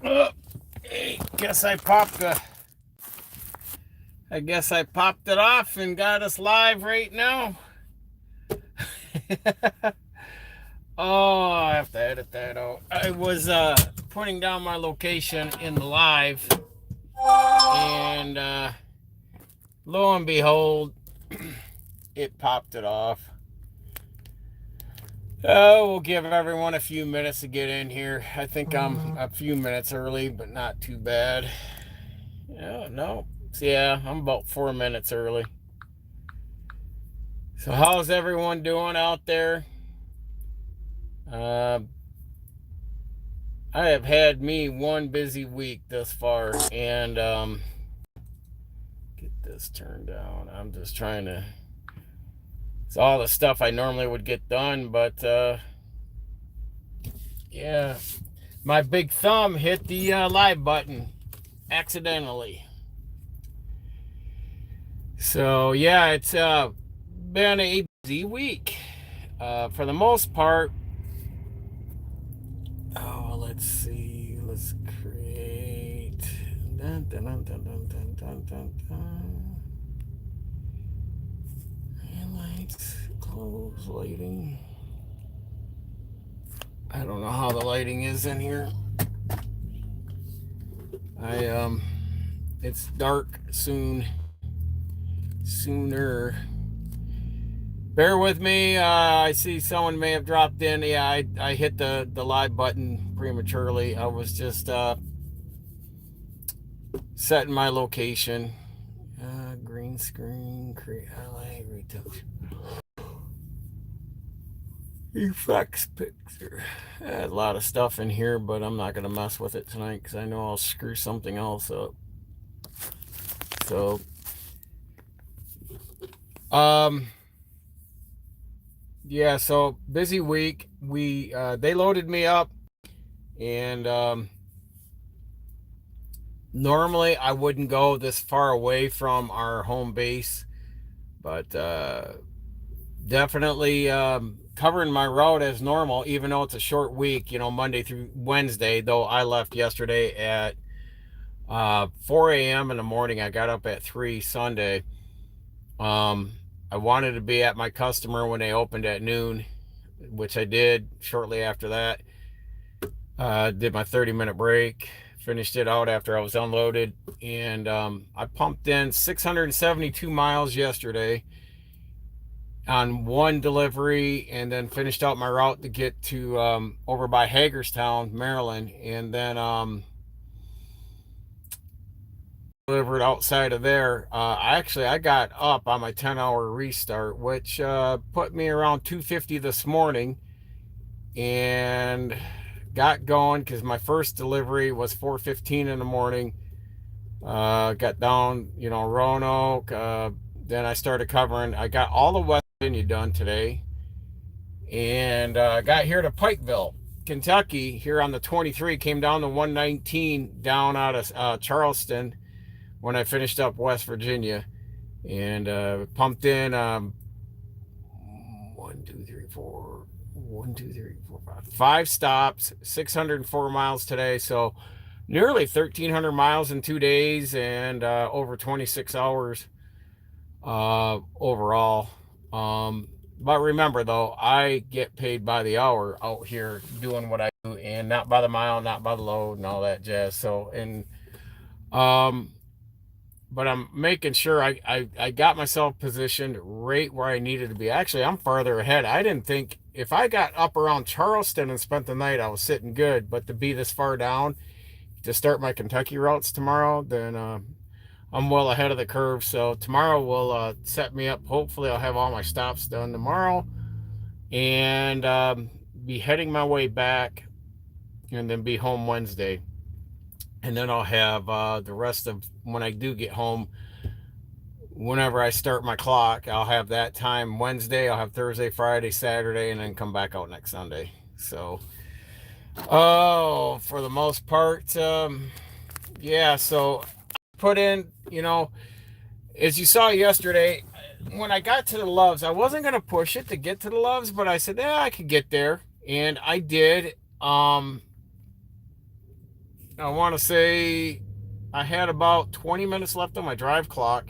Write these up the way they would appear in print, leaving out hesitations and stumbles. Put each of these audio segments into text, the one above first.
Oh, hey, I guess I popped it off and got us live right now. Oh, I have to edit that out. I was putting down my location in the live, and lo and behold, it popped it off. Oh, we'll give everyone a few minutes to get in here. I think I'm a few minutes early, but not too bad. Oh, no. Yeah, I'm about 4 minutes early. So, how's everyone doing out there? Uh, I have had me one busy week thus far, and get this turned down. I'm just trying to. It's all the stuff I normally would get done, but yeah, my big thumb hit the live button accidentally. So yeah, it's been a busy week for the most part. Oh, let's see. Let's create. Dun, dun, dun, dun, dun, dun, dun, dun, dun. Lights, close lighting. I don't know how the lighting is in here. It's dark sooner. Bear with me. I see someone may have dropped in. Yeah, I hit the live button prematurely. I was just setting my location. Green screen, create highlight, retouch. Effects picture. A lot of stuff in here, but I'm not going to mess with it tonight because I know I'll screw something else up. So, yeah, so busy week. They loaded me up, and normally I wouldn't go this far away from our home base, but definitely covering my route as normal, even though it's a short week, Monday through Wednesday, though I left yesterday at 4 a.m. in the morning. I got up at 3 Sunday. I wanted to be at my customer when they opened at noon, which I did shortly after that. Did my 30-minute break, finished it out after I was unloaded, and I pumped in 672 miles yesterday on one delivery, and then finished out my route to get to over by Hagerstown, Maryland, and then delivered outside of there. I got up on my 10-hour restart, which put me around 250 this morning, and got going because my first delivery was 4:15 in the morning. Got down, Roanoke. Then I started covering. I got all the West Virginia done today, and got here to Pikeville, Kentucky. Here on the 23, came down to 119 down out of Charleston when I finished up West Virginia, and pumped in 5 stops, 604 miles today. So nearly 1,300 miles in 2 days, and over 26 hours overall. But remember, though, I get paid by the hour out here doing what I do, and not by the mile, not by the load, and all that jazz. So, and but I'm making sure I got myself positioned right where I needed to be. Actually, I'm farther ahead. I didn't think if I got up around Charleston and spent the night, I was sitting good. But to be this far down to start my Kentucky routes tomorrow, then I'm well ahead of the curve. So tomorrow will set me up. Hopefully, I'll have all my stops done tomorrow, and be heading my way back, and then be home Wednesday. And then I'll have the rest of when I do get home, whenever I start my clock, I'll have that time Wednesday. I'll have Thursday, Friday, Saturday, and then come back out next Sunday. So, for the most part, yeah. So I put in, as you saw yesterday, when I got to the Loves, I wasn't going to push it to get to the Loves, but I said, yeah, I could get there. And I did. I want to say I had about 20 minutes left on my drive clock,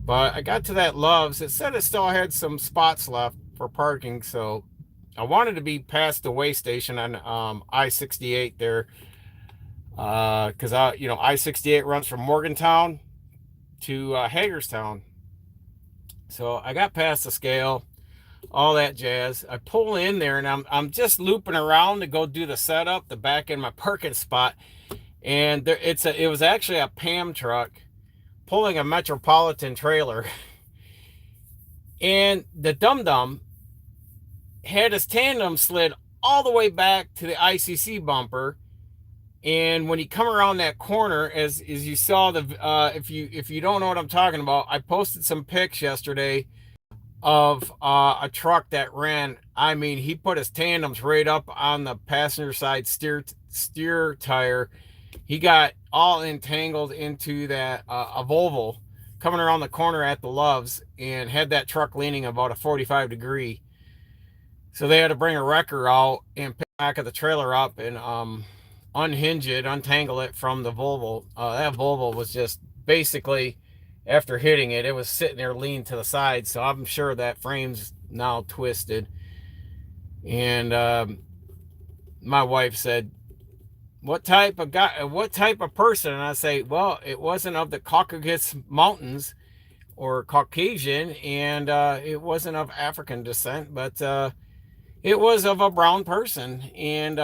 but I got to that Love's. It said it still had some spots left for parking, so I wanted to be past the way station on I-68 there, because I-68 runs from Morgantown to Hagerstown. So I got past the scale, all that jazz. I pull in there and I'm just looping around to go do the setup, the back in my parking spot, and it was actually a Pam truck pulling a Metropolitan trailer, and the dum dum had his tandem slid all the way back to the ICC bumper. And when he come around that corner, as you saw if you don't know what I'm talking about, I posted some pics yesterday of a truck that ran. I mean, he put his tandems right up on the passenger side steer tire. He got all entangled into that a Volvo coming around the corner at the Loves, and had that truck leaning about a 45 degree. So they had to bring a wrecker out and pick the back of the trailer up and unhinge it, untangle it from the Volvo. That Volvo was just basically, after hitting it, it was sitting there leaning to the side. So I'm sure that frame's now twisted. And my wife said, "What type of guy? What type of person?" And I say, "Well, it wasn't of the Caucasus Mountains or Caucasian, and it wasn't of African descent, but it was of a brown person." And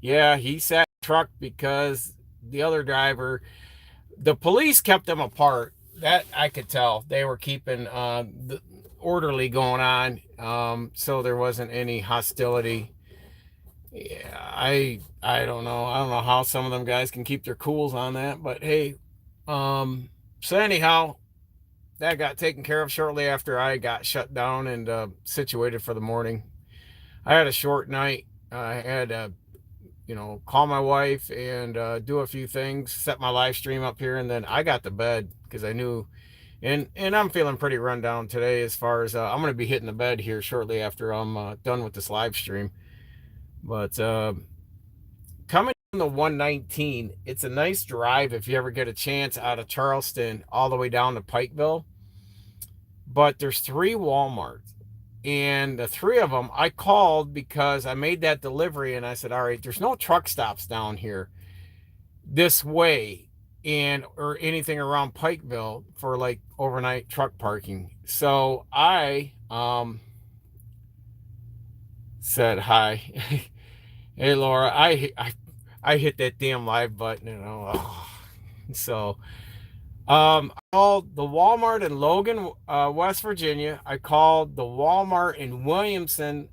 yeah, he sat in the truck because the other driver, the police kept them apart. That I could tell. They were keeping the orderly going on, so there wasn't any hostility. Yeah, I don't know. I don't know how some of them guys can keep their cools on that, but hey, so anyhow, that got taken care of shortly after I got shut down and situated for the morning. I had a short night. I had to, call my wife and do a few things, set my live stream up here, and then I got to bed because I knew. And I'm feeling pretty run down today as far as I'm going to be hitting the bed here shortly after I'm done with this live stream. But coming on the 119, it's a nice drive if you ever get a chance out of Charleston all the way down to Pikeville. But there's 3 Walmarts, and the 3 of them I called because I made that delivery, and I said, all right, there's no truck stops down here this way and or anything around Pikeville for like overnight truck parking. So I said hi. Hey Laura, I hit that damn live button, so I called the Walmart in Logan, West Virginia. I called the Walmart in Williamson,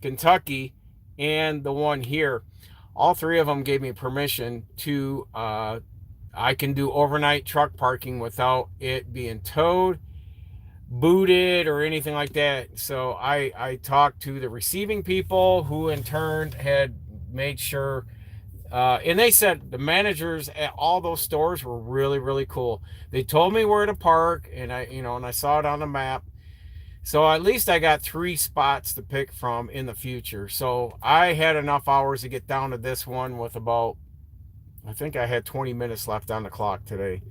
Kentucky, and the one here. All 3 of them gave me permission to, I can do overnight truck parking without it being towed, booted, or anything like that. So I talked to the receiving people, who in turn had made sure, and they said the managers at all those stores were really, really cool. They told me where to park, and I saw it on the map. So at least I got 3 spots to pick from in the future. So I had enough hours to get down to this one with about, I think I had 20 minutes left on the clock today.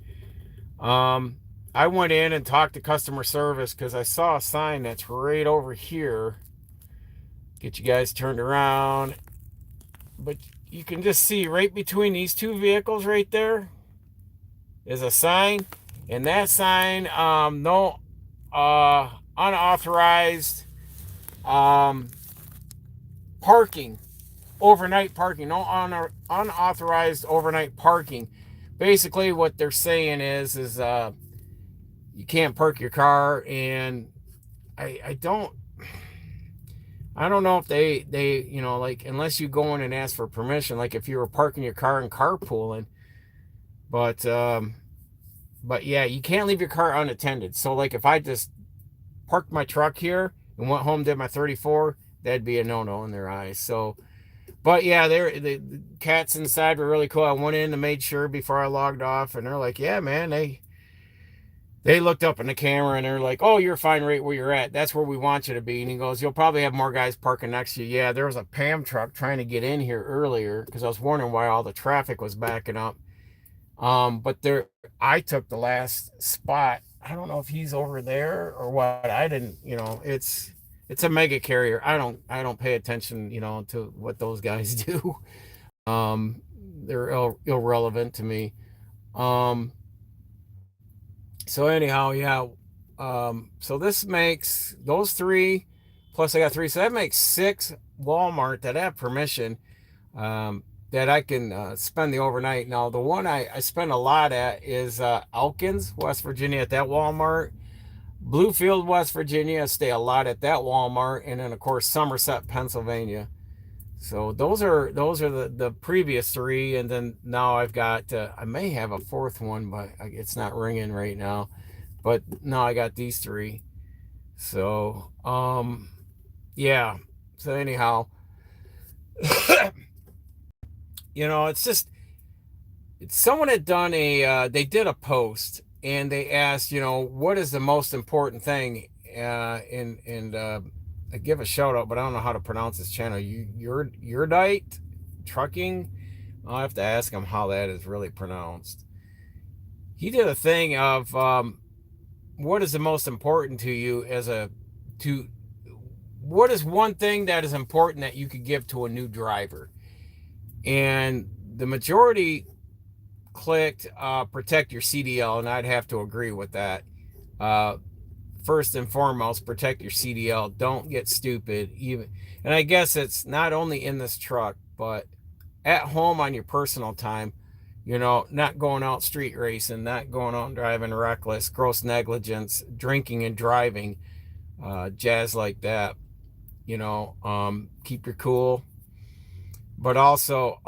I went in and talked to customer service because I saw a sign that's right over here. Get you guys turned around. But you can just see right between these 2 vehicles right there is a sign. And that sign, no unauthorized parking, overnight parking, no unauthorized overnight parking. Basically what they're saying is you can't park your car. And I don't know if they like, unless you go in and ask for permission, like if you were parking your car and carpooling. But yeah, you can't leave your car unattended. So like if I just parked my truck here and went home, did my 34, that'd be a no-no in their eyes. So, but yeah, the cats inside were really cool. I went in and made sure before I logged off, and they're like, yeah, man, They looked up in the camera and they're like, "Oh, you're fine right where you're at. That's where we want you to be." And he goes, "You'll probably have more guys parking next to you." Yeah, there was a Pam truck trying to get in here earlier because I was wondering why all the traffic was backing up. But there, I took the last spot. I don't know if he's over there or what. I didn't, it's a mega carrier. I don't pay attention, to what those guys do. Um, they're irrelevant to me. Um, so anyhow, yeah. So this makes those three, plus I got three, so that makes six Walmart that have permission, um, that I can spend the overnight. Now, the one I spend a lot at is Elkins, West Virginia, at that Walmart. Bluefield, West Virginia, I stay a lot at that Walmart, and then of course Somerset, Pennsylvania. So those are the previous three, and then now I've got I may have a fourth one, but it's not ringing right now. But now I got these three. So yeah. So anyhow, it's just someone had done they did a post and they asked, what is the most important thing, and I give a shout out, but I don't know how to pronounce this channel. Your diet trucking. I'll have to ask him how that is really pronounced. He did a thing of what is the most important to you to what is one thing that is important that you could give to a new driver, and the majority clicked protect your CDL, and I'd have to agree with that. Uh, First and foremost, protect your CDL. Don't get stupid. And I guess it's not only in this truck, but at home on your personal time. Not going out street racing, not going out and driving reckless, gross negligence, drinking and driving, jazz like that. Keep your cool. But also,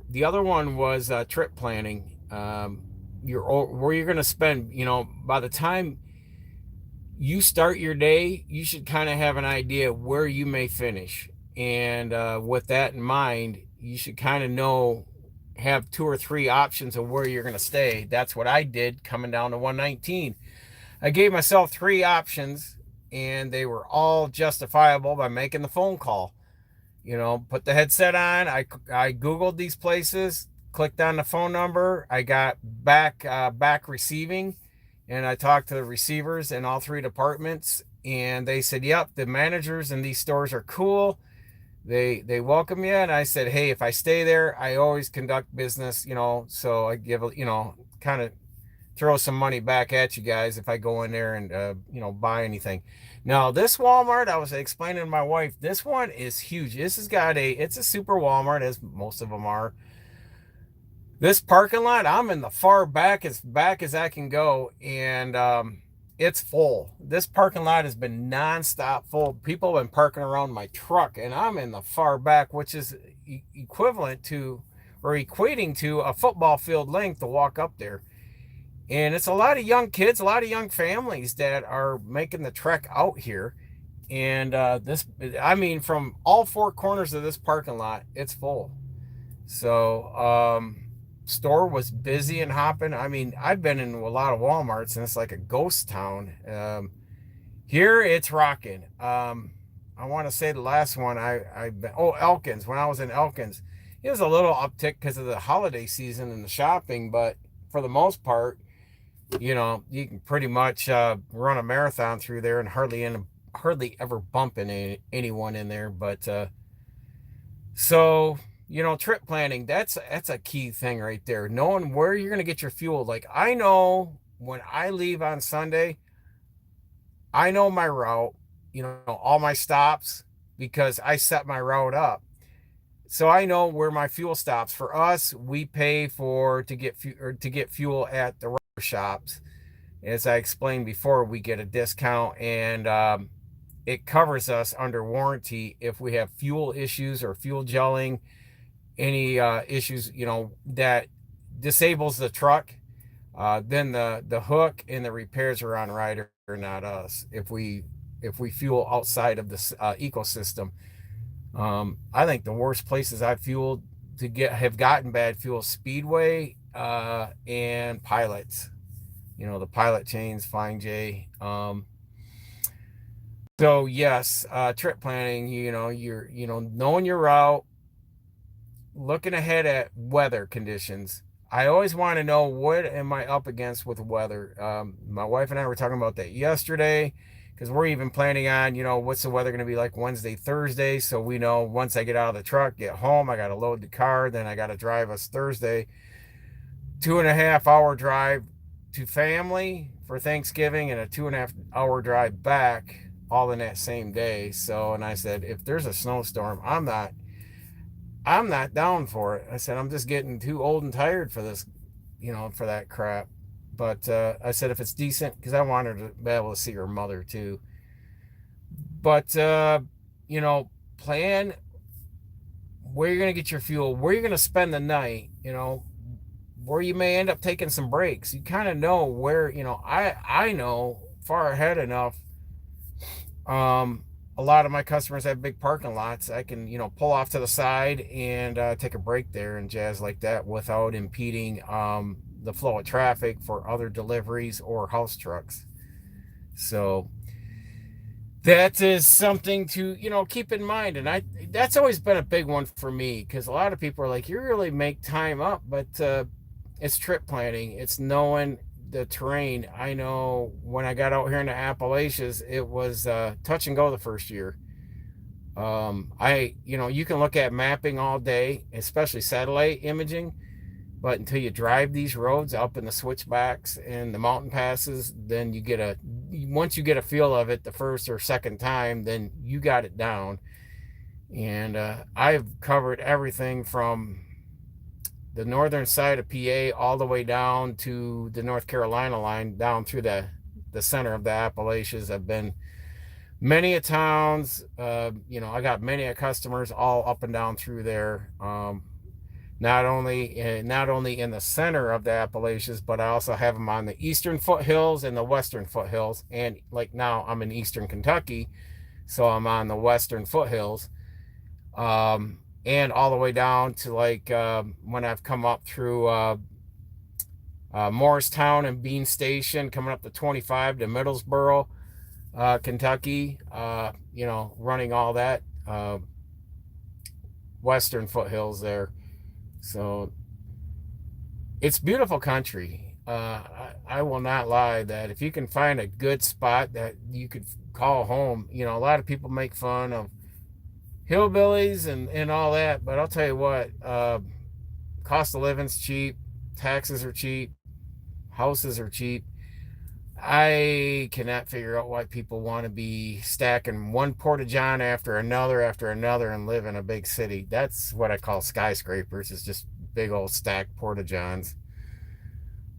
the other one was trip planning. Where you're going to spend. By the time you start your day, you should kind of have an idea where you may finish. And with that in mind, you should kind of have two or three options of where you're going to stay. That's what I did coming down to 119. I gave myself three options, and they were all justifiable by making the phone call. Put the headset on. I Googled these places, clicked on the phone number. I got back receiving, and I talked to the receivers in all three departments, and they said, "Yep, the managers in these stores are cool. They welcome you." And I said, "Hey, if I stay there, I always conduct business, so I give, kind of throw some money back at you guys if I go in there and buy anything." Now, this Walmart, I was explaining to my wife, this one is huge. This has got it's a super Walmart, as most of them are. This parking lot, I'm in the far back as I can go, and it's full. This parking lot has been nonstop full. People have been parking around my truck, and I'm in the far back, which is equivalent to, or equating to, a football field length to walk up there. And it's a lot of young kids, a lot of young families that are making the trek out here. And I mean, from all four corners of this parking lot, it's full. So, store was busy and hopping. I mean, I've been in a lot of Walmarts and it's like a ghost town. Here it's rocking. I want to say the last one Elkins. When I was in Elkins, it was a little uptick because of the holiday season and the shopping, but for the most part, you can pretty much run a marathon through there and hardly ever bump into anyone in there. But so, trip planning, that's a key thing right there. Knowing where you're going to get your fuel. Like, I know when I leave on Sunday, I know my route, all my stops, because I set my route up. So I know where my fuel stops. For us, we pay to get fuel at the shops. As I explained before, we get a discount, and it covers us under warranty if we have fuel issues or fuel gelling, any issues, that disables the truck. Then the hook and the repairs are on Ryder, not us. If we fuel outside of this ecosystem, I think the worst places I've fueled have gotten bad fuel: Speedway and Pilots. the pilot chains, flying J. So yes, trip planning, you're, knowing your route, looking ahead at weather conditions. I always want to know what am I up against with weather. My wife and I were talking about that yesterday because we're even planning on, what's the weather going to be like Wednesday, Thursday. So we know once I get out of the truck, get home, I got to load the car, then I got to drive us Thursday, 2.5 hour drive to family for Thanksgiving and a 2.5 hour drive back all in that same day. So, and I said, if there's a snowstorm, I'm not down for it. I said, I'm just getting too old and tired for this, for that crap. But I said, if it's decent, because I want her to be able to see her mother too. But, plan where you're going to get your fuel, where you're going to spend the night, where you may end up taking some breaks. You kind of know where, I know far ahead enough. Um, a lot of my customers have big parking lots. I can, pull off to the side and take a break there and jazz like that without impeding the flow of traffic for other deliveries or house trucks. So that is something to, keep in mind. And that's always been a big one for me because a lot of people are like, you really make time up, but it's trip planning. It's knowing the terrain. I know when I got out here in the Appalachians, it was touch and go the first year. You can look at mapping all day, especially satellite imaging, but until you drive these roads up in the switchbacks and the mountain passes, then once you get a feel of it the first or second time, then you got it down. And I've covered everything from the northern side of PA all the way down to the North Carolina line, down through the center of the Appalachians. I've been many a towns. I got many a customers all up and down through there. Not only in the center of the Appalachians, but I also have them on the eastern foothills and the western foothills. And like now, I'm in eastern Kentucky, so I'm on the western foothills. And all the way down to like when I've come up through Morristown and Bean Station, coming up to 25 to Middlesboro, Kentucky, running all that western foothills there. So it's beautiful country. I will not lie that if you can find a good spot that you could call home, a lot of people make fun of hillbillies and all that, but I'll tell you what, cost of living's cheap, taxes are cheap, houses are cheap. I cannot figure out why people want to be stacking one porta john after another and live in a big city. That's what I call skyscrapers. It's just big old stacked porta johns.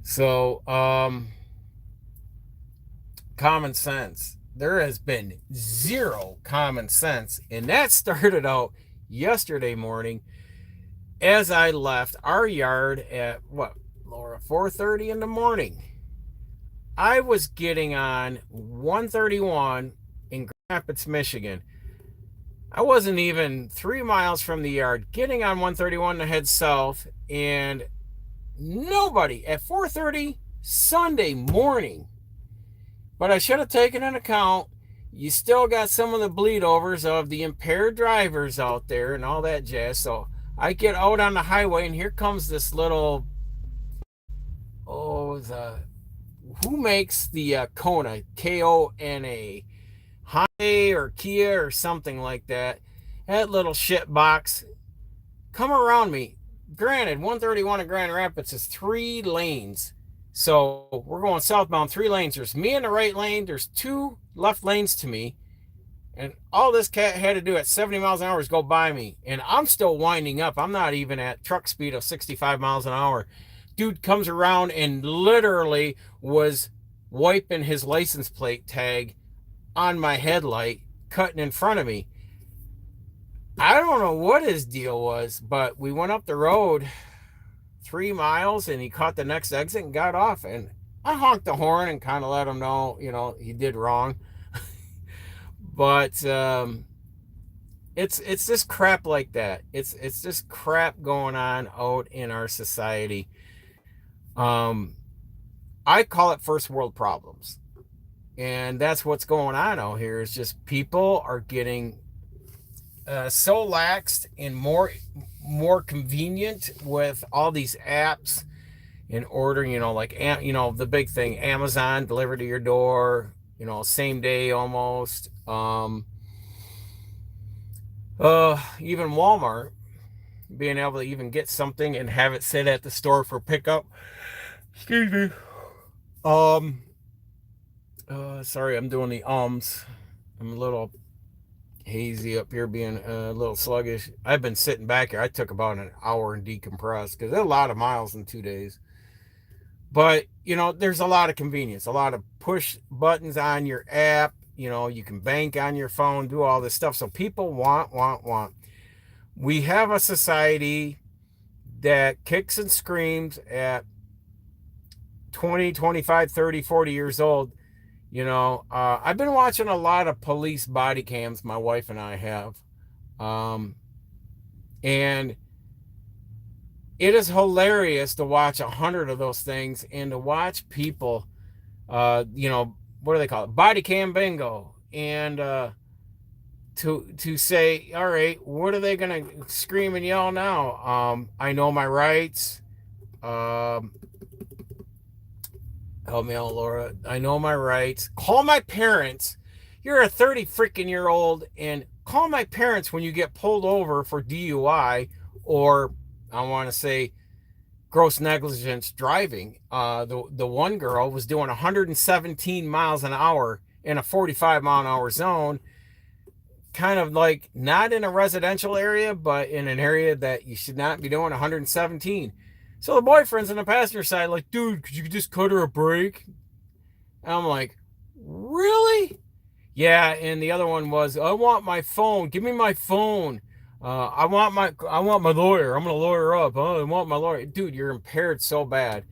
So, common sense. There has been zero common sense, and that started out yesterday morning as I left our yard at what, Laura, 4:30 in the morning. I was getting on 131 in Grand Rapids, Michigan. I wasn't even 3 miles from the yard, getting on 131 to head south, and nobody at 4:30 Sunday morning. But I should have taken into account you still got some of the bleed overs of the impaired drivers out there and all that jazz. So I get out on the highway, and here comes this little, who makes the Kona, Kona, Hyundai or Kia or something like that. That little shit box come around me. Granted, 131 in Grand Rapids is 3 lanes. So we're going southbound, 3 lanes. There's me in the right lane. There's 2 left lanes to me. And all this cat had to do at 70 miles an hour is go by me. And I'm still winding up. I'm not even at truck speed of 65 miles an hour. Dude comes around and literally was wiping his license plate tag on my headlight, cutting in front of me. I don't know what his deal was, but we went up the road 3 miles and he caught the next exit and got off. And I honked the horn and kind of let him know, he did wrong. But it's just crap like that. It's just crap going on out in our society. I call it first world problems. And that's what's going on out here is just people are getting so laxed and more convenient with all these apps in ordering, like the big thing, Amazon delivered to your door, same day almost. Even Walmart being able to even get something and have it sit at the store for pickup. Excuse me. Um, sorry, I'm doing the ums. I'm a little hazy up here, being a little sluggish. I've been sitting back here. I took about an hour and decompressed because there's a lot of miles in 2 days. But there's a lot of convenience, a lot of push buttons on your app. You can bank on your phone, do all this stuff. So people want. We have a society that kicks and screams at 20, 25, 30, 40 years old. I've been watching a lot of police body cams, my wife and I have. And it is hilarious to watch 100 of those things and to watch people, what do they call it? Body cam bingo. And to say, all right, what are they going to scream and yell now? I know my rights. Help me out, Laura. I know my rights. Call my parents. You're a 30 freaking year old, and call my parents when you get pulled over for DUI, or I want to say gross negligence driving. The one girl was doing 117 miles an hour in a 45-mile-an-hour zone, kind of like not in a residential area, but in an area that you should not be doing 117. So the boyfriend's on the passenger side, like, dude, could you just cut her a break? And I'm like, really? Yeah. And the other one was, I want my phone. Give me my phone. I want my lawyer. I'm gonna lawyer up. I want my lawyer. Dude, you're impaired so bad.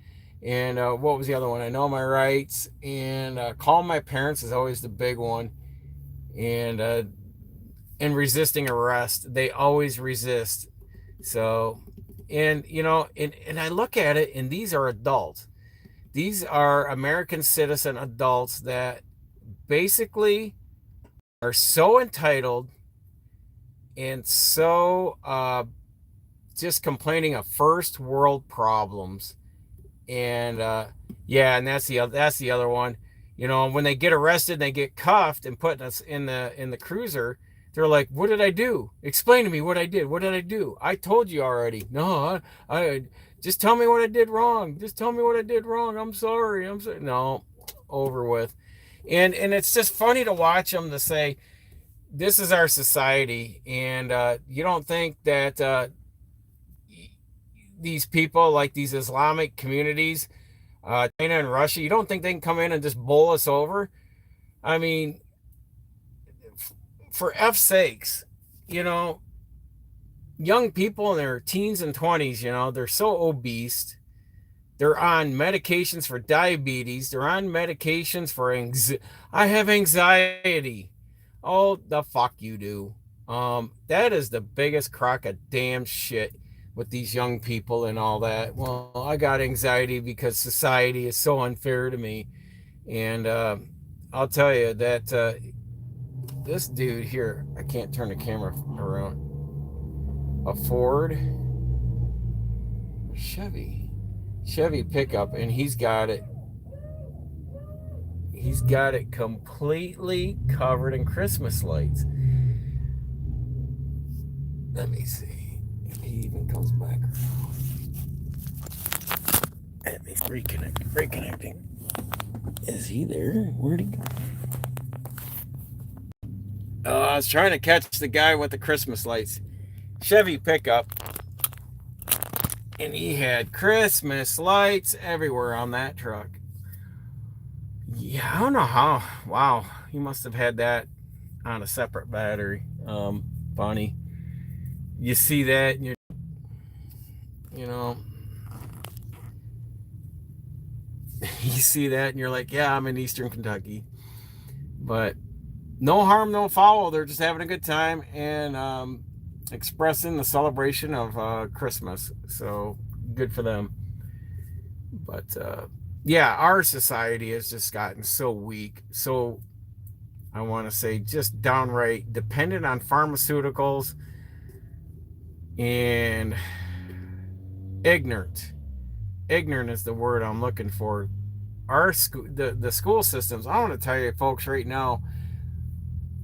And what was the other one? I know my rights. And call my parents is always the big one. And resisting arrest, they always resist. So, and I look at it, and these are adults. These are American citizen adults that basically are so entitled and so just complaining of first world problems. And yeah, and that's the other one. When they get arrested, they get cuffed and put us in the cruiser. They're like, "What did I do? Explain to me what I did. What did I do? I told you already. No, I just tell me what I did wrong. Just tell me what I did wrong. I'm sorry. I'm sorry." No, over with. And it's just funny to watch them to say, "This is our society," and you don't think that these people, like these Islamic communities, China and Russia, you don't think they can come in and just bowl us over? I mean, for F's sakes, you know, young people in their teens and 20s, they're so obese. They're on medications for diabetes. They're on medications for I have anxiety. Oh, the fuck you do. That is the biggest crock of damn shit with these young people and all that. Well, I got anxiety because society is so unfair to me. And I'll tell you that this dude here, I can't turn the camera around. A Ford Chevy pickup, and he's got it completely covered in Christmas lights. Let me see if he even comes back around. Let me reconnecting. Is he there? Where'd he go? I was trying to catch the guy with the Christmas lights. Chevy pickup. And he had Christmas lights everywhere on that truck. Yeah, I don't know how. Wow, he must have had that on a separate battery. Funny. You see that, and you see that, and you're like, yeah, I'm in Eastern Kentucky. But no harm, no foul. They're just having a good time and expressing the celebration of Christmas. So good for them. But yeah, our society has just gotten so weak, so I want to say just downright dependent on pharmaceuticals and ignorant. Ignorant is the word I'm looking for. Our school, the school systems. I want to tell you, folks, right now,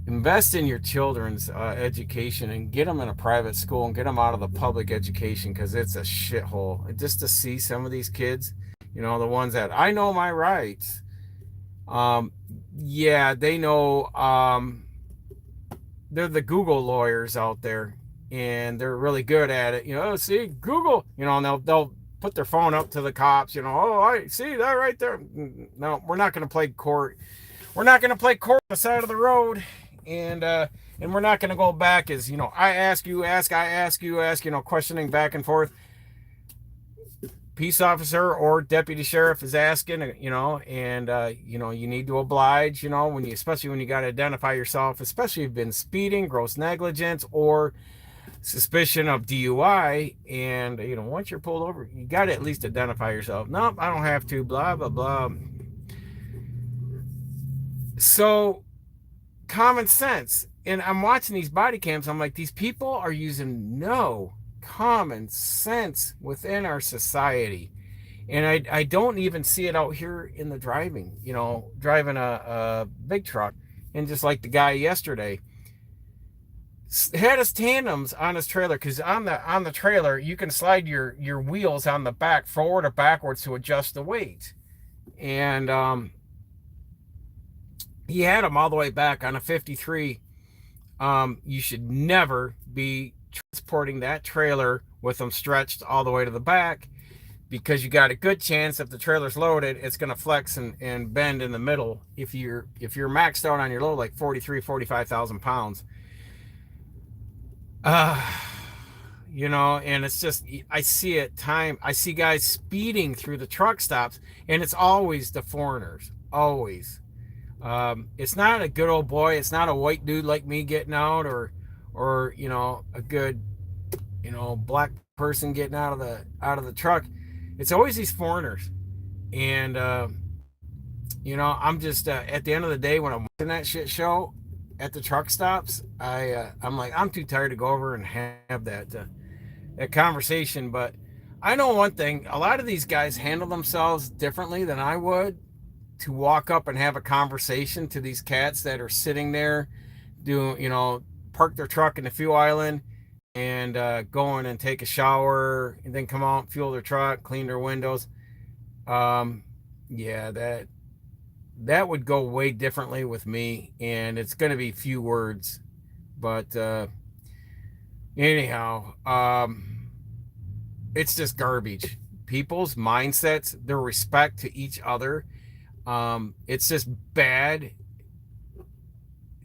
invest in your children's education and get them in a private school and get them out of the public education because it's a shithole. Just to see some of these kids, the ones that I know my rights. Um, yeah, they know. They're the Google lawyers out there, and they're really good at it. Oh, see Google, and they'll put their phone up to the cops. Oh, I see that right there. No, we're not going to play court. We're not going to play court on the side of the road, and we're not going to go back as I ask you ask, I ask you ask, questioning back and forth. Peace officer or deputy sheriff is asking, and you need to oblige, when you, especially when you got to identify yourself, especially if you've been speeding, gross negligence, or suspicion of DUI, and once you're pulled over, you got to at least identify yourself. Nope, I don't have to. Blah blah blah. So common sense, and I'm watching these body cams. I'm like, these people are using no common sense within our society. And I don't even see it out here in the driving, driving a big truck. And just like the guy yesterday, had his tandems on his trailer, because on the trailer you can slide your wheels on the back forward or backwards to adjust the weight. And he had them all the way back on a 53. You should never be transporting that trailer with them stretched all the way to the back, because you got a good chance if the trailer's loaded, it's going to flex and bend in the middle if you're maxed out on your load, like 45,000 pounds. And it's just, I see guys speeding through the truck stops, and it's always the foreigners, always. It's not a good old boy, it's not a white dude like me getting out, or a good black person getting out of the truck. It's always these foreigners. And I'm just at the end of the day, when I'm watching that shit show at the truck stops, I'm like, I'm too tired to go over and have that conversation. But I know one thing: a lot of these guys handle themselves differently than I would, to walk up and have a conversation to these cats that are sitting there doing, park their truck in the fuel island and go in and take a shower and then come out, fuel their truck, clean their windows. Yeah, that would go way differently with me, and it's going to be few words. But anyhow, it's just garbage. People's mindsets, their respect to each other, it's just bad.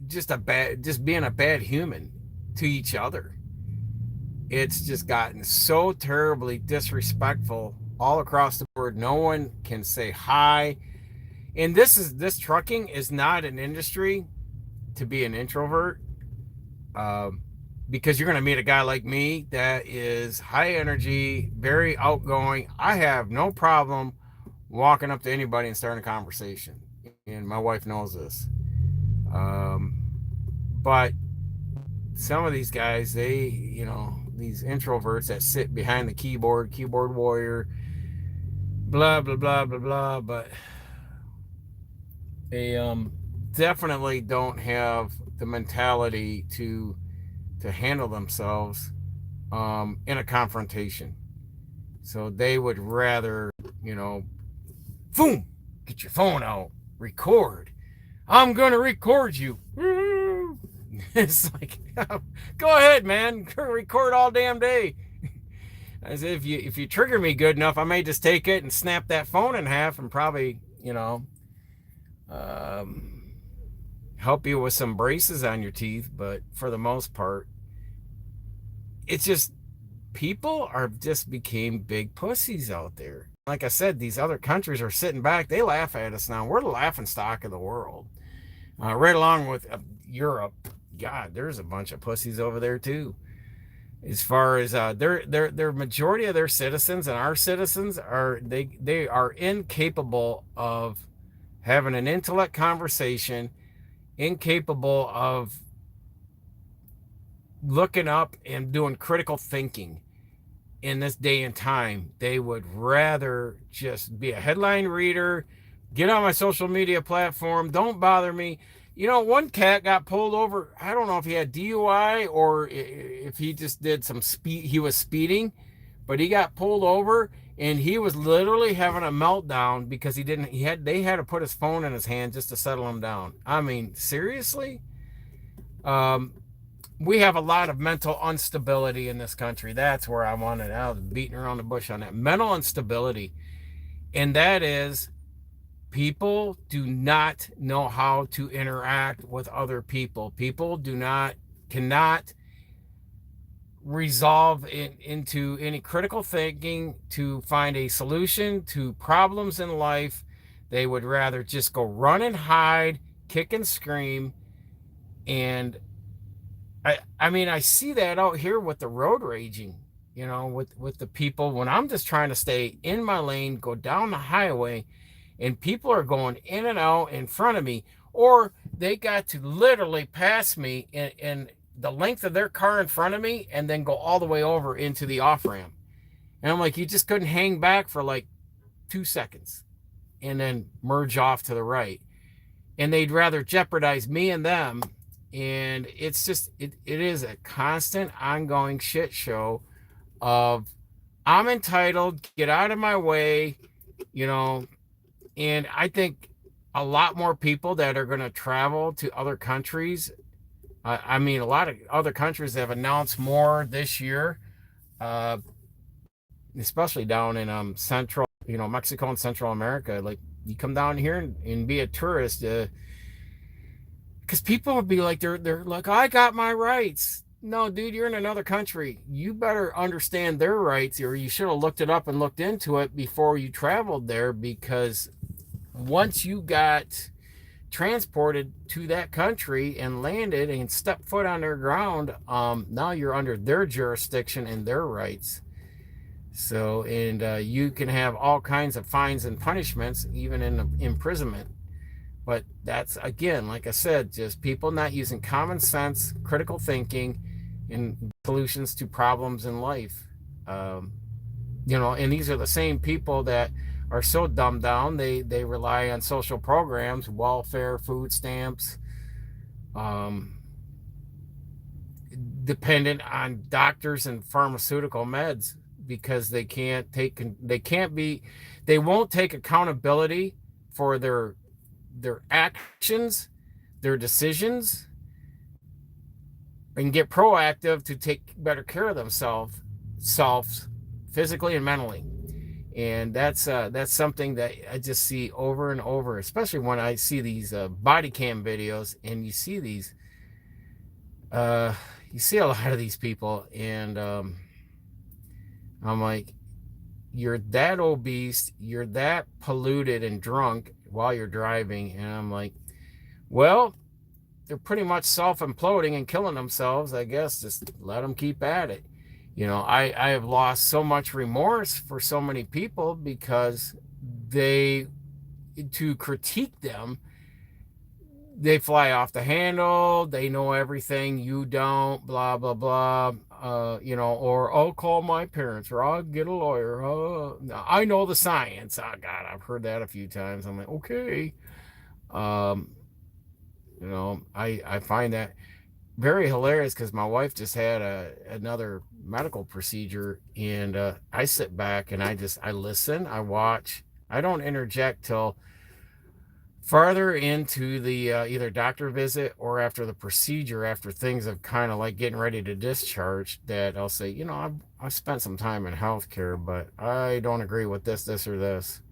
Just being a bad human to each other. It's just gotten so terribly disrespectful all across the board. No one can say hi. And this trucking is not an industry to be an introvert, because you're going to meet a guy like me that is high energy, very outgoing. I have no problem walking up to anybody and starting a conversation, and my wife knows this. But some of these guys, these introverts that sit behind the keyboard warrior, blah blah blah blah blah, but they definitely don't have the mentality to handle themselves in a confrontation. So they would rather, boom, get your phone out, record. I'm gonna record you. It's like, go ahead, man, record all damn day. As if you trigger me good enough, I may just take it and snap that phone in half and probably, help you with some braces on your teeth. But for the most part, it's just, people are just became big pussies out there. Like I said, these other countries are sitting back. They laugh at us now. We're the laughing stock of the world. Right along with Europe. God, there's a bunch of pussies over there too. As far as their majority of their citizens and our citizens are they are incapable of having an intellect conversation, incapable of looking up and doing critical thinking. In this day and time, they would rather just be a headline reader, get on my social media platform, don't bother me. You know, one cat got pulled over. I don't know if he had DUI or if he just did some speed, he was speeding, but he got pulled over and he was literally having a meltdown because they had to put his phone in his hand just to settle him down. I mean, seriously? Um, we have a lot of mental instability in this country. That's where I wanted. I was beating around the bush on that mental instability, and that is people do not know how to interact with other people. People do not cannot resolve into any critical thinking to find a solution to problems in life. They would rather just go run and hide, kick and scream, and I mean, I see that out here with the road raging, you know, with the people when I'm just trying to stay in my lane, go down the highway, and people are going in and out in front of me, or they got to literally pass me in the length of their car in front of me and then go all the way over into the off ramp. And I'm like, you just couldn't hang back for like 2 seconds and then merge off to the right. And they'd rather jeopardize me and them. And it's just it is a constant ongoing shit show of I'm entitled, get out of my way, you know. And I think a lot more people that are going to travel to other countries. I mean, a lot of other countries have announced more this year, uh, especially down in central, you know, Mexico and Central America. Like you come down here and be a tourist. Because people would be like, they're like, I got my rights. No, dude, you're in another country. You better understand their rights, or you should have looked it up and looked into it before you traveled there. Because once you got transported to that country and landed and stepped foot on their ground, now you're under their jurisdiction and their rights. So, and you can have all kinds of fines and punishments, even in imprisonment. But that's, again, like I said, just people not using common sense, critical thinking, and solutions to problems in life. Um, you know, and these are the same people that are so dumbed down. They rely on social programs, welfare, food stamps, um, dependent on doctors and pharmaceutical meds because they won't take accountability for their actions, their decisions, and get proactive to take better care of themselves, physically and mentally. And that's something that I just see over and over, especially when I see these body cam videos, and uh, you see a lot of these people, and I'm like, you're that obese, you're that polluted and drunk while you're driving, and I'm like, well, they're pretty much self-imploding and killing themselves. I guess just let them keep at it. You know, I have lost so much remorse for so many people because they, to critique them, they fly off the handle. They know everything you don't. Blah blah blah. You know, or I'll call my parents, or I'll get a lawyer. I know the science. Oh God, I've heard that a few times. I'm like, okay. Um, you know, I find that very hilarious because my wife just had another medical procedure, and I sit back and I listen, I watch. I don't interject till farther into the either doctor visit or after the procedure, after things have kind of like getting ready to discharge, that I'll say, you know, I've spent some time in healthcare, but I don't agree with this or this.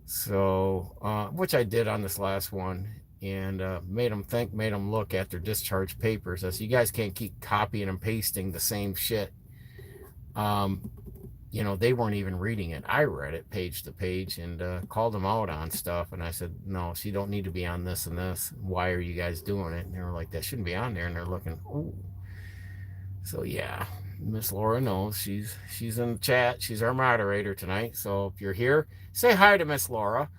So, which I did on this last one, and made them think, made them look at their discharge papers. I said, you guys can't keep copying and pasting the same shit. Um, you know, they weren't even reading it. I read it page to page and called them out on stuff. And I said, no, so you don't need to be on this and this. Why are you guys doing it? And they were like, that shouldn't be on there. And they're looking, ooh. So yeah, Miss Laura knows she's in the chat. She's our moderator tonight. So if you're here, say hi to Miss Laura.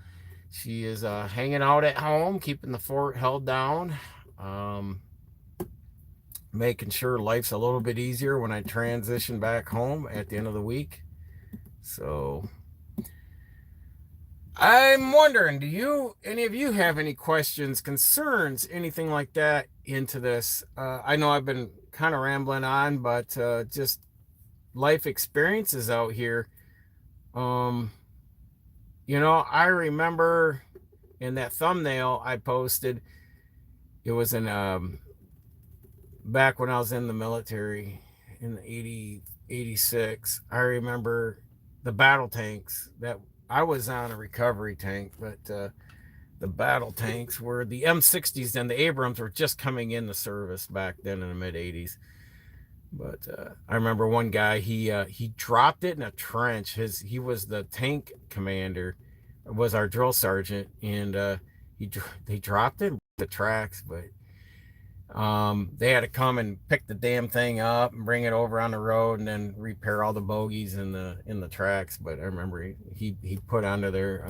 She is hanging out at home, keeping the fort held down, um, making sure life's a little bit easier when I transition back home at the end of the week. So I'm wondering, do you, any of you have any questions, concerns, anything like that into this? I know I've been kind of rambling on, but just life experiences out here. Um, I remember in that thumbnail I posted, it was in back when I was in the military in 86. I remember the battle tanks that I was on a recovery tank, but the battle tanks were the M60s and the Abrams were just coming into service back then in the mid 80s. But I remember one guy, he dropped it in a trench. He was the tank commander, was our drill sergeant, and he they dropped it in the tracks. But they had to come and pick the damn thing up and bring it over on the road and then repair all the bogies in the tracks. But I remember he put onto there,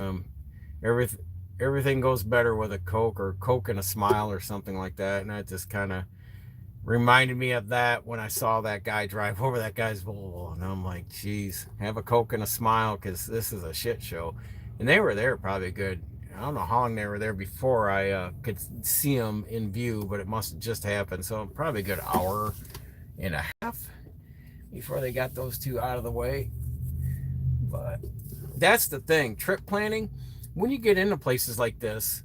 everything everything goes better with a Coke, or Coke and a smile, or something like that. And that just kind of reminded me of that when I saw that guy drive over that guy's Volvo, and I'm like, geez, have a Coke and a smile, because this is a shit show. And they were there probably good, I don't know how long they were there before I could see them in view, but it must have just happened. So probably a good hour and a half before they got those two out of the way. But that's the thing, trip planning, when you get into places like this,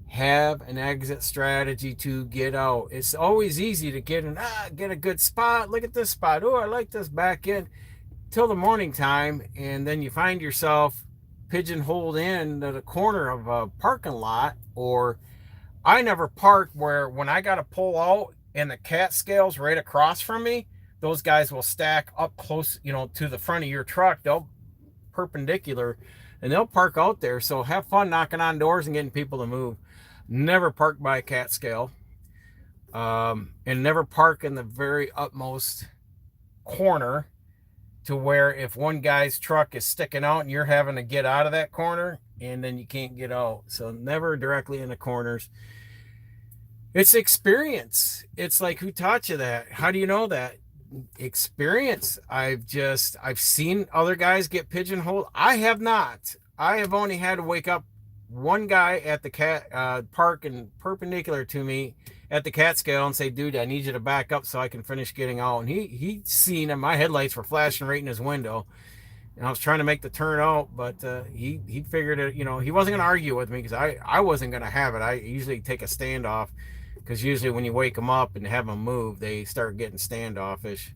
have an exit strategy to get out. It's always easy to get a good spot. Look at this spot. Oh, I like this, back in till the morning time, and then you find yourself pigeonholed in to the corner of a parking lot. Or I never park where, when I got to pull out and the cat scales right across from me, those guys will stack up close, to the front of your truck. They'll perpendicular, and they'll park out there. So have fun knocking on doors and getting people to move. Never park by a cat scale, and never park in the very utmost corner, to where if one guy's truck is sticking out and you're having to get out of that corner and then you can't get out. So never directly in the corners. It's experience. It's like, who taught you that? How do you know that? Experience. I've seen other guys get pigeonholed. I have not. I have only had to wake up one guy at the cat park and perpendicular to me at the cat scale and say, dude, I need you to back up so I can finish getting out. And he'd seen him. My headlights were flashing right in his window, and I was trying to make the turn out, but he figured it. He wasn't going to argue with me, because I wasn't going to have it. I usually take a standoff, because usually when you wake them up and have them move, they start getting standoffish.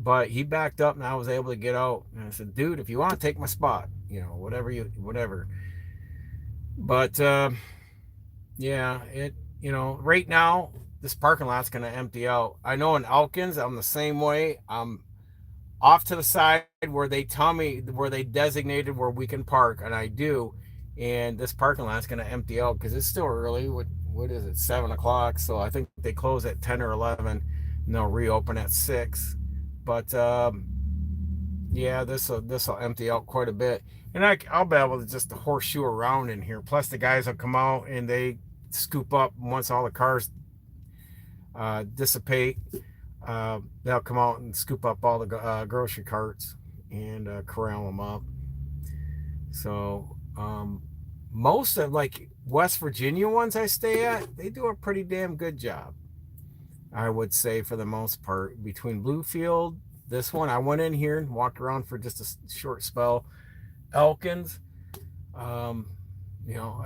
But he backed up and I was able to get out. And I said, dude, if you want to take my spot, whatever. But yeah, right now this parking lot's going to empty out. I know in Elkins, I'm the same way. I'm off to the side where they tell me, where they designated where we can park, and I do. And this parking lot's going to empty out because it's still early. What is it, 7 o'clock? So I think they close at 10 or 11, and they'll reopen at 6. But yeah, this will empty out quite a bit, and I'll be able to just horseshoe around in here. Plus, the guys will come out and they scoop up once all the cars dissipate. They'll come out and scoop up all the grocery carts and corral them up. So most of, like, West Virginia ones I stay at, they do a pretty damn good job, I would say, for the most part. Between Bluefield, this one, I went in here and walked around for just a short spell. Elkins, I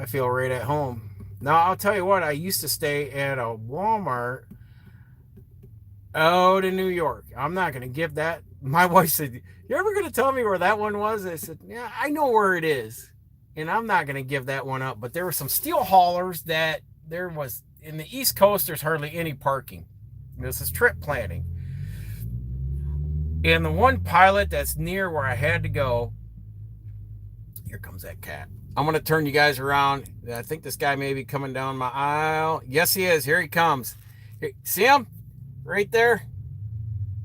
feel right at home. Now, I'll tell you what, I used to stay at a Walmart out in New York. I'm not going to give that. My wife said, "You're ever going to tell me where that one was?" I said, "Yeah, I know where it is, and I'm not going to give that one up." But there were some steel haulers that there was, in the East Coast, there's hardly any parking. This is trip planning. And the one pilot that's near where I had to go, here comes that cat. I'm going to turn you guys around. I think this guy may be coming down my aisle. Yes, he is. Here he comes. See him right there?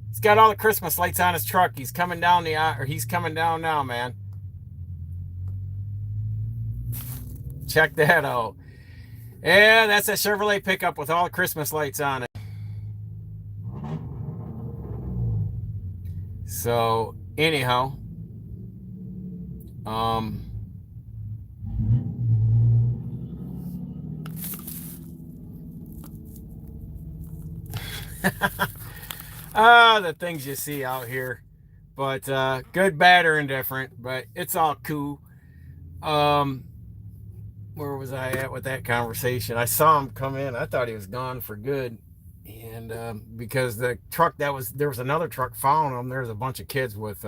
He's got all the Christmas lights on his truck. He's coming down or he's coming down now, man. Check that out. Yeah, that's a Chevrolet pickup with all the Christmas lights on it. So anyhow, um, the things you see out here. But good, bad, or indifferent. But it's all cool. Um, where was I at with that conversation? I saw him come in. I thought he was gone for good. And because the truck there was another truck following him. There's a bunch of kids with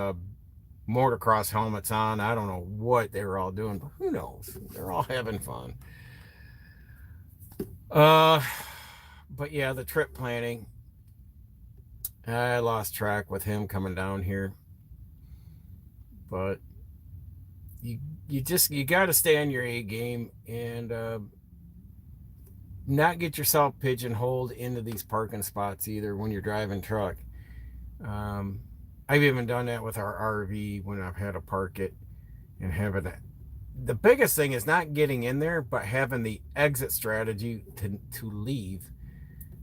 motocross helmets on. I don't know what they were all doing, but who knows? They're all having fun. But yeah, the trip planning. I lost track with him coming down here. But you got to stay on your A game and not get yourself pigeonholed into these parking spots either when you're driving truck. I've even done that with our RV when I've had to park it and having it. The biggest thing is not getting in there, but having the exit strategy to leave.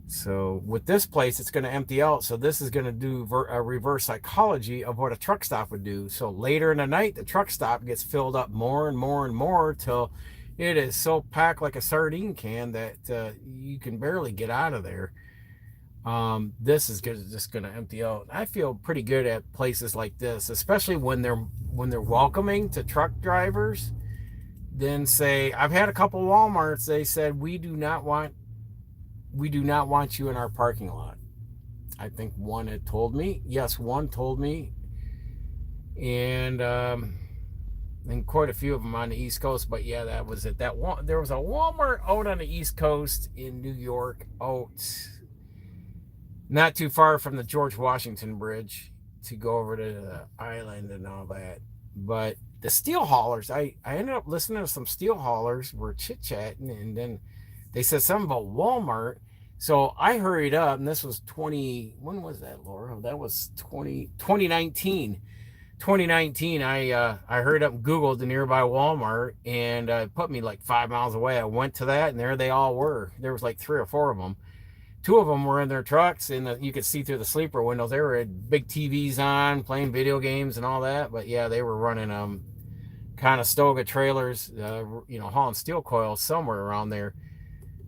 So with this place, it's going to empty out. So this is going to do a reverse psychology of what a truck stop would do. So later in the night, the truck stop gets filled up more and more and more till it is so packed like a sardine can that you can barely get out of there. This is just going to empty out. I feel pretty good at places like this, especially when they're welcoming to truck drivers. Then say, I've had a couple Walmarts. They said we do not want you in our parking lot. I think one had told me. Yes, one told me, and quite a few of them on the East Coast. But yeah, that was it. There was a Walmart out on the East Coast in New York, not too far from the George Washington Bridge to go over to the island and all that. But the steel haulers, I ended up listening to some steel haulers were chit chatting, and then they said something about Walmart. So I hurried up, and this was when was that, Laura? That was 2019. 2019, I hurried up and Googled the nearby Walmart, and it put me like 5 miles away. I went to that, and there they all were. There was like 3 or 4 of them. 2 of them were in their trucks, and you could see through the sleeper windows. They were had big TVs on, playing video games and all that. But yeah, they were running kind of Stoga trailers, hauling steel coils somewhere around there.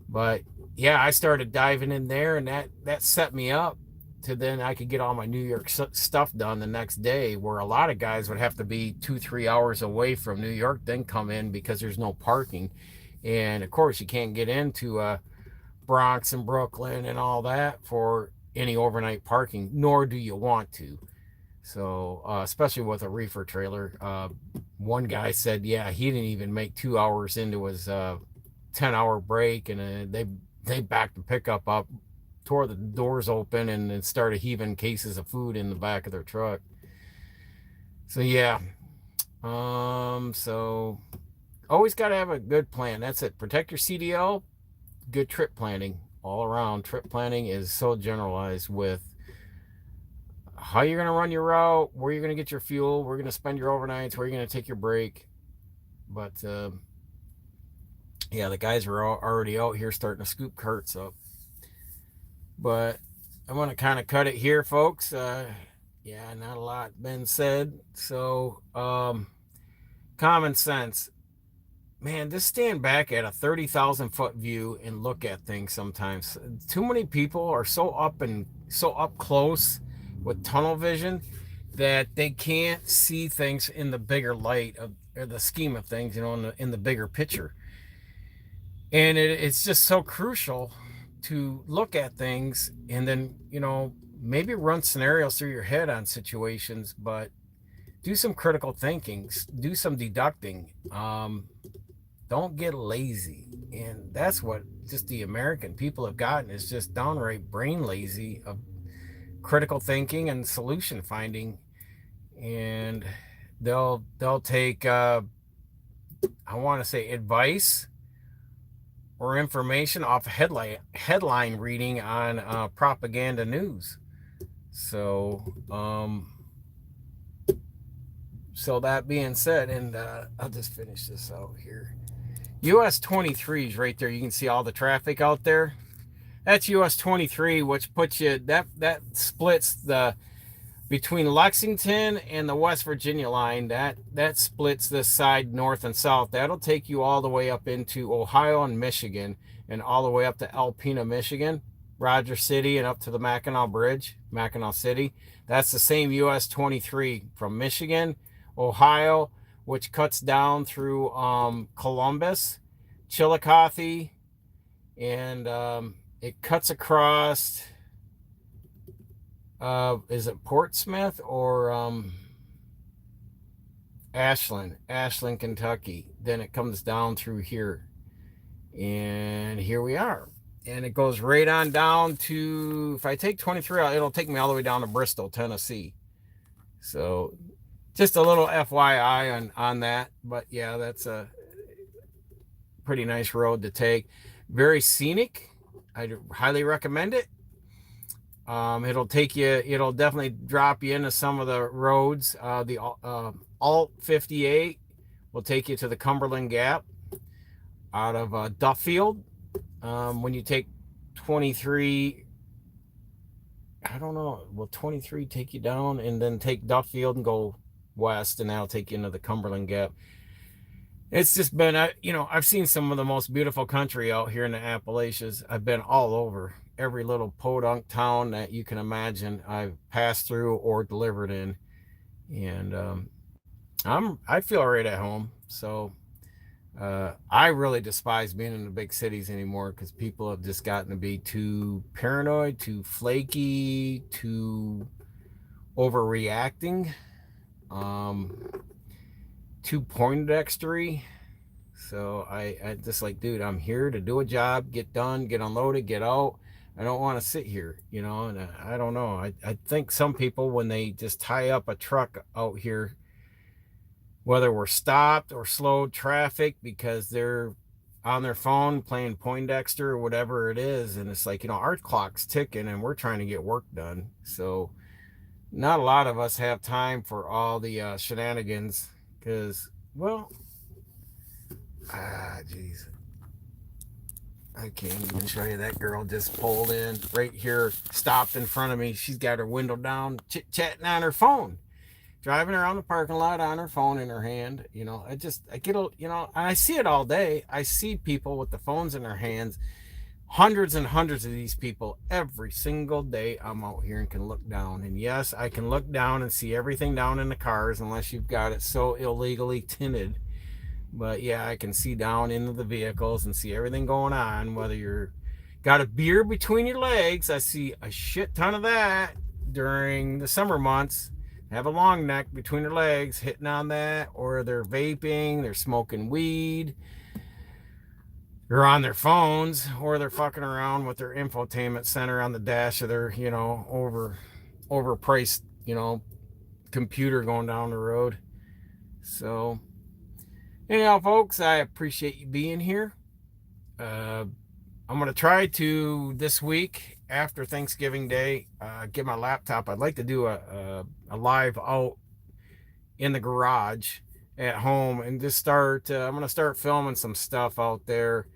But yeah, I started diving in there, and that set me up to then I could get all my New York stuff done the next day, where a lot of guys would have to be 2-3 hours away from New York, then come in because there's no parking. And of course, you can't get into Bronx and Brooklyn and all that for any overnight parking, nor do you want to. So, especially with a reefer trailer. One guy said, yeah, he didn't even make 2 hours into his 10-hour break, and they backed the pickup up, tore the doors open, and then started heaving cases of food in the back of their truck. So yeah, so always got to have a good plan. That's it. Protect your CDL. Good trip planning all around. Trip planning is so generalized with how you're going to run your route, where you're going to get your fuel, where you're going to spend your overnights, where you're going to take your break. But yeah, the guys are already out here starting to scoop carts up. But I want to kind of cut it here, folks. Yeah, not a lot been said. So, common sense. Man, just stand back at a 30,000 foot view and look at things sometimes. Too many people are so up close with tunnel vision that they can't see things in the bigger light of or the scheme of things, in the bigger picture. And it's just so crucial to look at things and then, maybe run scenarios through your head on situations, but do some critical thinking, do some deducting. Don't get lazy. And that's what just the American people have gotten, is just downright brain lazy of critical thinking and solution finding. And they'll take I want to say advice or information off headline reading on propaganda news. So so that being said, and I'll just finish this out here. US 23 is right there. You can see all the traffic out there. That's US 23, which puts you that splits the between Lexington and the West Virginia line. That splits this side north and south. That'll take you all the way up into Ohio and Michigan, and all the way up to Alpena, Michigan, Rogers City, and up to the Mackinac Bridge, Mackinac City. That's the same US 23 from Michigan, Ohio, which cuts down through Columbus, Chillicothe, and it cuts across. Is it Portsmouth or Ashland, Kentucky? Then it comes down through here, and here we are. And it goes right on down to, if I take 23 out, it'll take me all the way down to Bristol, Tennessee. So just a little FYI on that. But yeah, that's a pretty nice road to take. Very scenic. I highly recommend it. It'll take you, it'll definitely drop you into some of the roads. The Alt 58 will take you to the Cumberland Gap out of Duffield. When you take 23, I don't know, will 23 take you down and then take Duffield and go west, and that'll take you into the Cumberland Gap. It's just been, I've seen some of the most beautiful country out here in the Appalachians. I've been all over. Every little podunk town that you can imagine I've passed through or delivered in. And I feel right at home. So I really despise being in the big cities anymore, because people have just gotten to be too paranoid, too flaky, too overreacting, too Poindextery. So I just like, dude, I'm here to do a job, get done, get unloaded, get out. I don't want to sit here, and I don't know. I think some people, when they just tie up a truck out here, whether we're stopped or slowed traffic because they're on their phone playing Poindexter or whatever it is, and it's like, our clock's ticking and we're trying to get work done. So not a lot of us have time for all the shenanigans, because, well, jeez. I can't even show you. That girl just pulled in right here, stopped in front of me. She's got her window down, chit-chatting on her phone, driving around the parking lot on her phone in her hand. I get, and I see it all day. I see people with the phones in their hands, hundreds and hundreds of these people every single day. I'm out here and can look down. And yes, I can look down and see everything down in the cars, unless you've got it so illegally tinted. But yeah, I can see down into the vehicles and see everything going on. Whether you're got a beer between your legs, I see a shit ton of that during the summer months. Have a long neck between their legs, hitting on that, or they're vaping, they're smoking weed, they're on their phones, or they're fucking around with their infotainment center on the dash of their, overpriced, computer going down the road. So anyhow, folks, I appreciate you being here. I'm going to try to, this week, after Thanksgiving Day, get my laptop. I'd like to do a live out in the garage at home, and just start, I'm going to start filming some stuff out there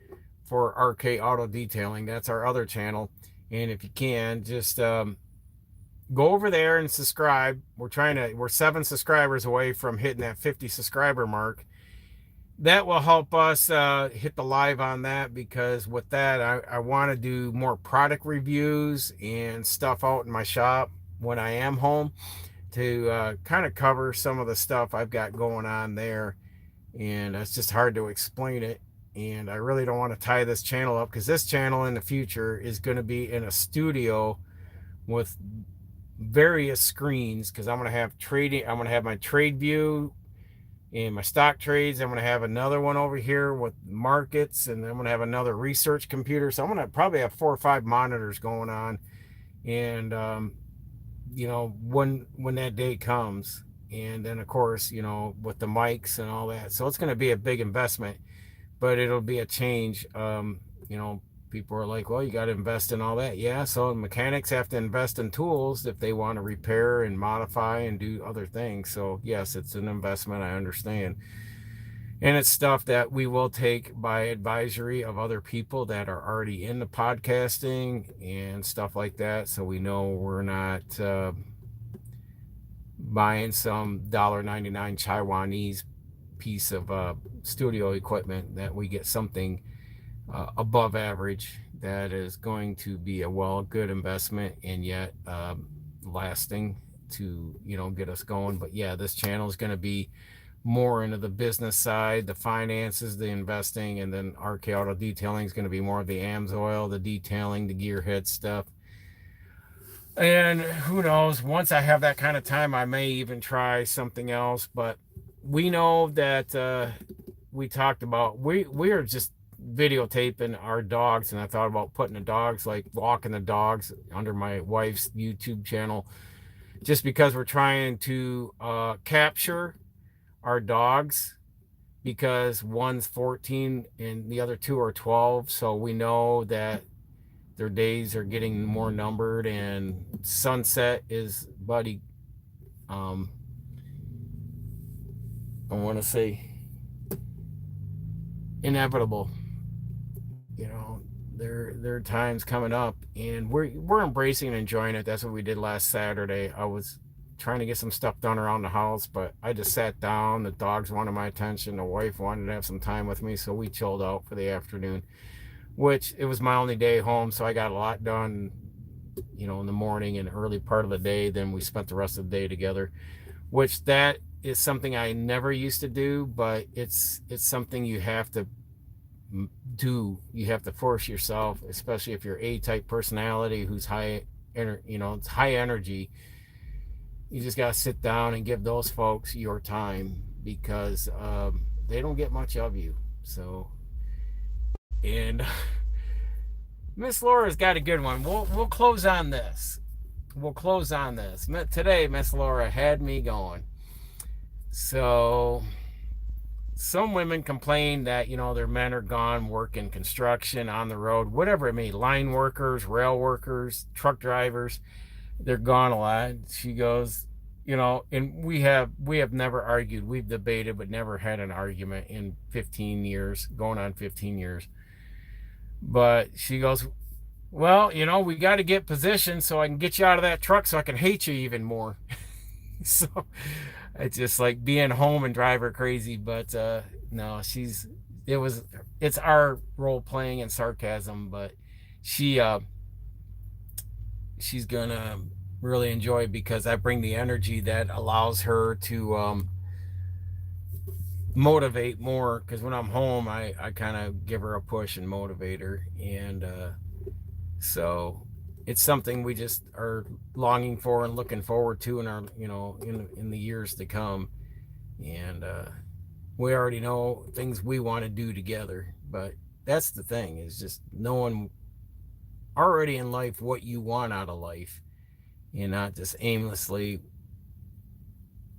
for RK Auto Detailing. That's our other channel. And if you can, just go over there and subscribe. We're 7 subscribers away from hitting that 50 subscriber mark. That will help us hit the live on that, because with that, I want to do more product reviews and stuff out in my shop when I am home, to kind of cover some of the stuff I've got going on there. And it's just hard to explain it. And I really don't want to tie this channel up, because this channel in the future is going to be in a studio with various screens, because I'm going to have trading. I'm going to have my trade view and my stock trades. I'm going to have another one over here with markets, and I'm going to have another research computer. So I'm going to probably have 4 or 5 monitors going on. And when that day comes, and then of course, with the mics and all that. So it's going to be a big investment, but it'll be a change. people are like, well, you got to invest in all that. Yeah, so mechanics have to invest in tools if they want to repair and modify and do other things. So yes, it's an investment, I understand. And it's stuff that we will take by advisory of other people that are already in the podcasting and stuff like that. So we know we're not buying some $1.99 Taiwanese piece of studio equipment, that we get something above average that is going to be a good investment, and yet lasting to get us going. But yeah, this channel is going to be more into the business side, the finances, the investing, and then RK Auto Detailing is going to be more of the AMSOIL, the detailing, the gearhead stuff. And who knows, once I have that kind of time, I may even try something else. But we know that we talked about, we are just videotaping our dogs, and I thought about putting the dogs, like walking the dogs, under my wife's YouTube channel, just because we're trying to capture our dogs, because one's 14 and the other two are 12. So we know that their days are getting more numbered, and sunset is, buddy, I want to say inevitable. There are times coming up, and we're embracing and enjoying it. That's what we did last Saturday. I was trying to get some stuff done around the house, but I just sat down. The dogs wanted my attention. The wife wanted to have some time with me, so we chilled out for the afternoon, which it was my only day home, so I got a lot done, in the morning and early part of the day. Then we spent the rest of the day together, which that is something I never used to do, but it's something you have to do. You have to force yourself, especially if you're A-type personality who's high, it's high energy. You just got to sit down and give those folks your time, because they don't get much of you. So, and Miss Laura's got a good one. We'll close on this. We'll close on this. Today, Miss Laura had me going. So, some women complain that, their men are gone working construction, on the road, whatever it may be, line workers, rail workers, truck drivers. They're gone a lot. She goes, and we have never argued. We've debated, but never had an argument in 15 years, going on 15 years. But she goes, well, we got to get positioned so I can get you out of that truck so I can hate you even more. So it's just like being home and drive her crazy. But no, it's our role playing and sarcasm, but she's gonna really enjoy it, because I bring the energy that allows her to motivate more. Because when I'm home, I kind of give her a push and motivate her. And so it's something we just are longing for and looking forward to in our, in the years to come. And we already know things we want to do together. But that's the thing, is just knowing already in life what you want out of life, and not just aimlessly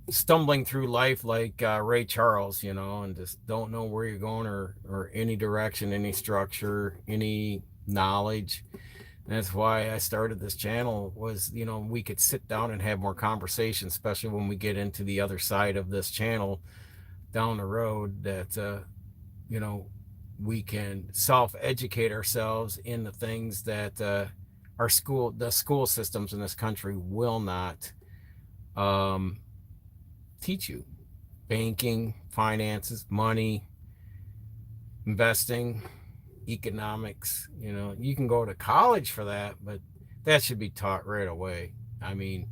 stumbling through life like Ray Charles, and just don't know where you're going, or any direction, any structure, any knowledge. And that's why I started this channel, was, we could sit down and have more conversations, especially when we get into the other side of this channel down the road, that, we can self-educate ourselves in the things that the school systems in this country will not teach you. Banking, finances, money, investing, economics. You can go to college for that, but that should be taught right away. I mean,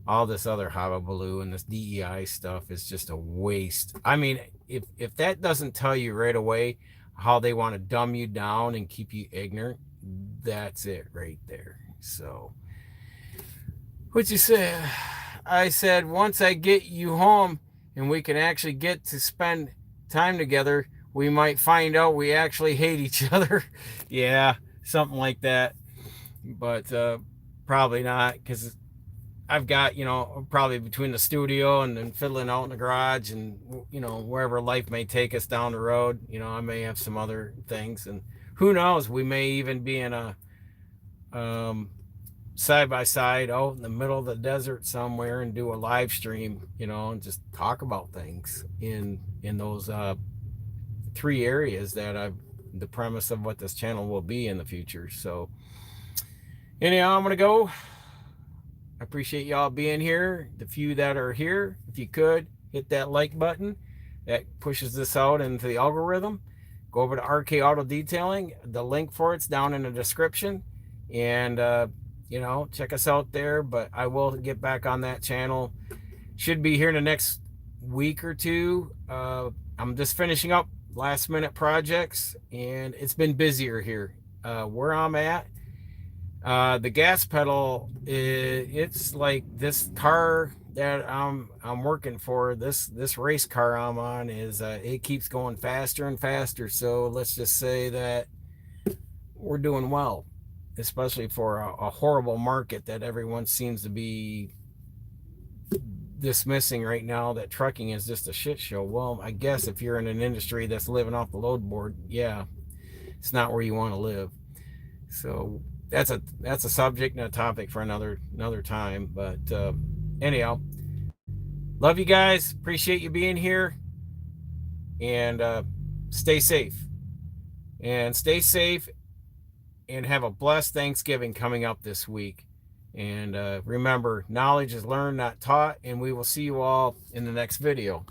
all this other hullabaloo and this DEI stuff is just a waste. I mean, if that doesn't tell you right away how they want to dumb you down and keep you ignorant, that's it right there. So, what you say? I said, once I get you home and we can actually get to spend time together, we might find out we actually hate each other. Yeah, something like that. But probably not, because I've got, probably between the studio and then fiddling out in the garage, and, wherever life may take us down the road, I may have some other things. And who knows, we may even be in a um, side by side out in the middle of the desert somewhere and do a live stream, and just talk about things in those three areas that I've the premise of what this channel will be in the future. So anyhow, I'm gonna go. I appreciate y'all being here. The few that are here, if you could hit that like button, that pushes this out into the algorithm. Go over to RK Auto Detailing. The link for it's down in the description, and check us out there. But I will get back on that channel. Should be here in the next week or two. I'm just finishing up last minute projects, and it's been busier here where I'm at. The gas pedal, it's like this car that I'm working for. This race car I'm on is it keeps going faster and faster. So let's just say that we're doing well, especially for a horrible market that everyone seems to be dismissing right now, that trucking is just a shit show. Well, I guess if you're in an industry that's living off the load board, yeah, it's not where you want to live. So that's a subject and a topic for another time. But anyhow, love you guys. Appreciate you being here, and stay safe. And stay safe, and have a blessed Thanksgiving coming up this week. And remember, knowledge is learned, not taught. And we will see you all in the next video.